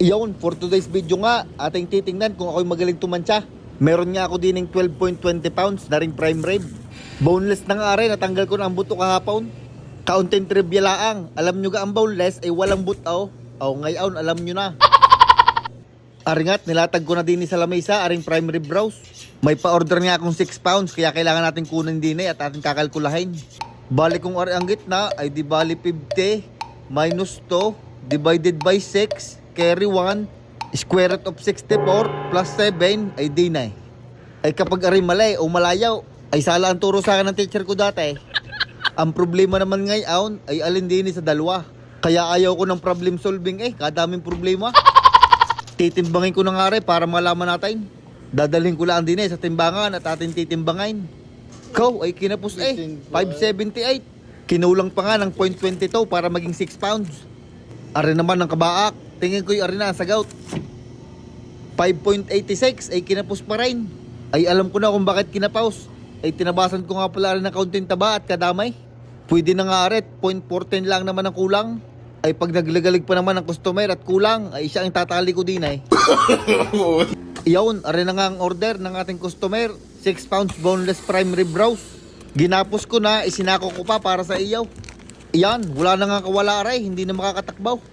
Iyon, for today's video nga, ating titingnan kung ako'y magaling tumansya. Meron nga ako din ng 12.20 pounds na ring prime rib. Boneless na nga rin, natanggal ko na ang buto kahapon. Kaunting trivia laang, alam nyo ga ang boneless ay walang buto. Ngayon, alam nyo na. Aringat, nilatag ko na din sa lamesa, aring prime rib roast. May pa-order nga akong 6 pounds, kaya kailangan natin kunin din at ating kakalkulahin. Bali kung ang gitna ay di bali 50 minus 2 divided by 6 carry 1 square root of 64 plus 7 ay di na. Ay kapag aray mali o malayaw ay sala ang turo sa akin ng teacher ko dati. Ang problema naman ngayon ay alin din sa dalawa. Kaya ayaw ko ng problem solving kadaming problema. Titimbangin ko na nga rin para malaman natin. Dadalhin ko lang din sa timbangan at atin titimbangin. Ikaw ay kinapos 578. Kinulang pa nga ng 0.22 para maging 6 pounds. Ari naman ng kabaak. Tingin ko yung ari na sa gout. 5.86 ay kinapos pa rin. Ay alam ko na kung bakit kinapos. Ay tinabasan ko nga pala rin ng kaunting taba at kadamay. Pwede na nga arit, 0.14 lang naman ang kulang. Ay pag naglagalig pa naman ang customer at kulang, ay siya ang tatali ko din Iyon, ari na nga ang order ng ating customer. 6 pounds boneless prime rib roast. Ginapos ko na, isinako ko pa para sa iyaw. Iyan, wala na nga kawala aray, hindi na makakatakbaw.